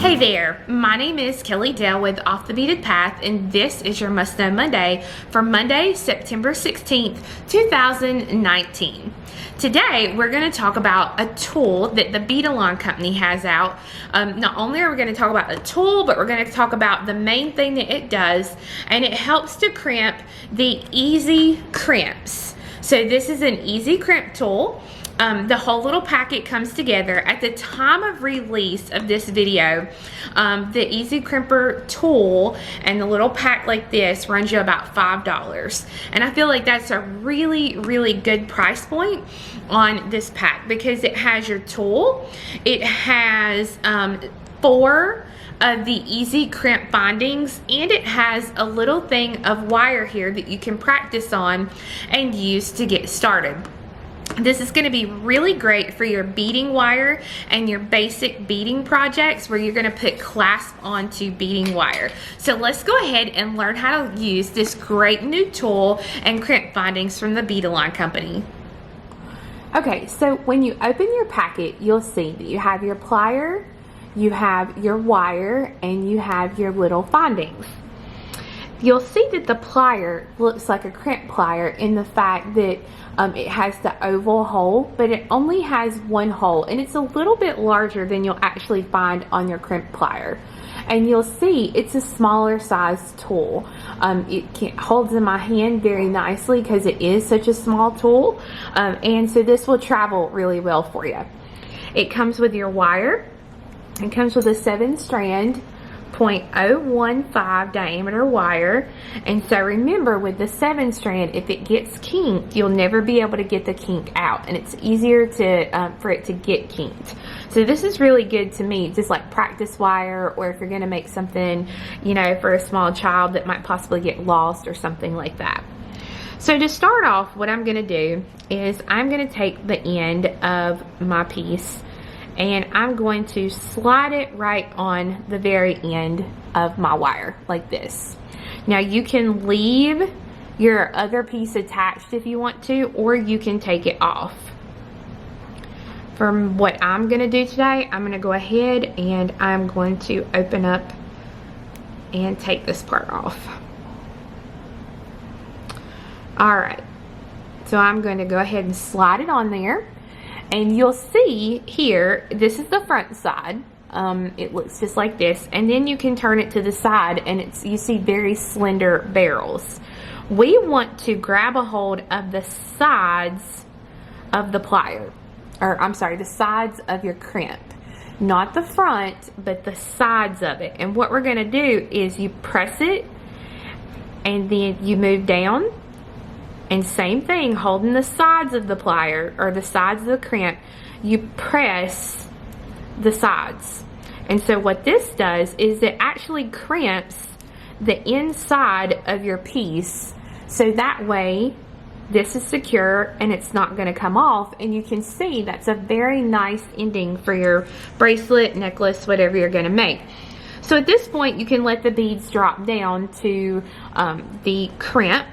Hey there, my name is Kelly Dell with Off the Beaded Path, and this is your Must Know Monday for Monday, September 16th, 2019. Today, we're going to talk about a tool that the Beaded company has out. Not only are we going to talk about the tool, but we're going to talk about the main thing that it does, and it helps to crimp the easy crimps. So this is an easy crimp tool. The whole little packet comes together. At the time of release of this video, the Easy Crimper tool and the little pack like this runs you about $5. And I feel like that's a really, really good price point on this pack because it has your tool. It has 4 of the easy crimp bindings, and it has a little thing of wire here that you can practice on and use to get started. This is going to be really great for your beading wire and your basic beading projects where you're going to put clasp onto beading wire. So let's go ahead and learn how to use this great new tool and crimp bindings from the Beaded company. Okay, so when you open your packet, you'll see that you have your plier, you have your wire, and you have your little bindings. You'll see that the plier looks like a crimp plier in the fact that it has the oval hole, but it only has one hole, and it's a little bit larger than you'll actually find on your crimp plier. And you'll see it's a smaller size tool. It holds in my hand very nicely because it is such a small tool, and so this will travel really well for you. It comes with your wire. It comes with a 7-strand 0.015 diameter wire, and so remember, with the 7-strand, if it gets kinked, you'll never be able to get the kink out, and it's easier to for it to get kinked. So this is really good to me, just like practice wire, or if you're going to make something, you know, for a small child that might possibly get lost or something like that. So to start off, what I'm going to do is I'm going to take the end of my piece and I'm going to slide it right on the very end of my wire, like this. Now you can leave your other piece attached if you want to, or you can take it off. For what I'm gonna do today, I'm gonna go ahead and I'm going to open up and take this part off. All right, so I'm going to go ahead and slide it on there. And you'll see here, this is the front side. It looks just like this. And then you can turn it to the side and you see very slender barrels. We want to grab a hold of the sides of the plier. Or I'm sorry, the sides of your crimp. Not the front, but the sides of it. And what we're going to do is you press it and then you move down. And same thing, holding the sides of the plier or the sides of the crimp, you press the sides. And so what this does is it actually crimps the inside of your piece, so that way this is secure and it's not going to come off. And you can see that's a very nice ending for your bracelet, necklace, whatever you're going to make. So at this point you can let the beads drop down to the crimp.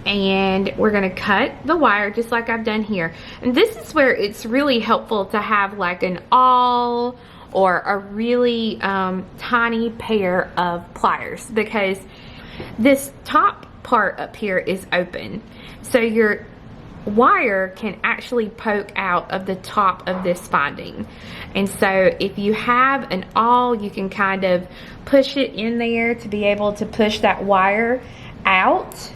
And we're going to cut the wire just like I've done here. And this is where it's really helpful to have like an awl or a really tiny pair of pliers, because this top part up here is open. So your wire can actually poke out of the top of this binding. And so if you have an awl, you can kind of push it in there to be able to push that wire out.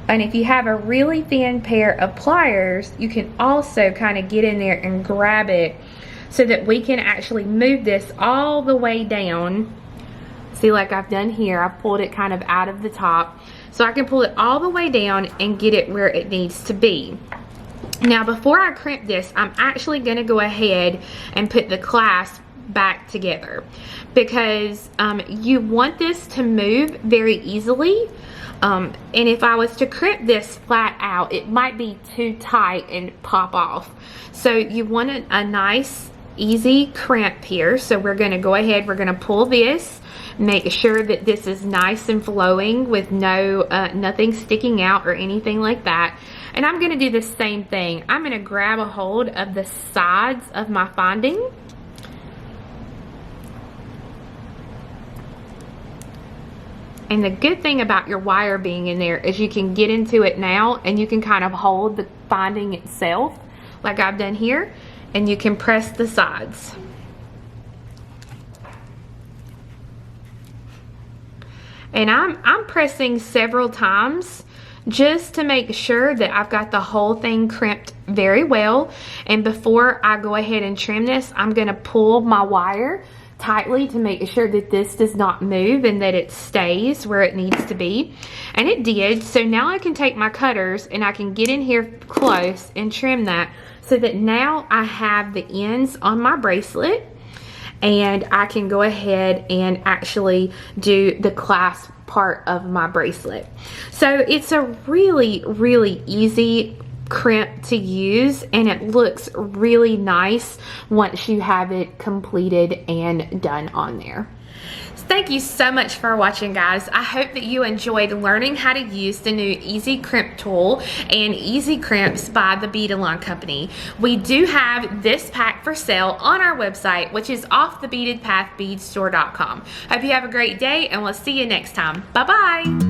And if you have a really thin pair of pliers, you can also kind of get in there and grab it so that we can actually move this all the way down. See, like I've done here, I've pulled it kind of out of the top. So I can pull it all the way down and get it where it needs to be. Now before I crimp this, I'm actually going to go ahead and put the clasp back together, because you want this to move very easily. And if I was to crimp this flat out, it might be too tight and pop off. So you want a nice, easy crimp here. So we're going to go ahead, we're going to pull this Make sure that this is nice and flowing with no nothing sticking out or anything like that. And I'm going to do the same thing. I'm going to grab a hold of the sides of my finding. And the good thing about your wire being in there is you can get into it now and you can kind of hold the finding itself like I've done here, and you can press the sides. And I'm pressing several times just to make sure that I've got the whole thing crimped very well. And before I go ahead and trim this, I'm going to pull my wire tightly to make sure that this does not move and that it stays where it needs to be. And it did. So now I can take my cutters and I can get in here close and trim that, so that now I have the ends on my bracelet and I can go ahead and actually do the clasp part of my bracelet. So it's a really, really easy crimp to use, and it looks really nice once you have it completed and done on there. Thank you so much for watching, guys. I hope that you enjoyed learning how to use the new Easy Crimp tool and Easy Crimps by the Beaded Company. We do have this pack for sale on our website, which is offthebeadedpathbeadstore.com. Hope you have a great day, and we'll see you next time. Bye-bye.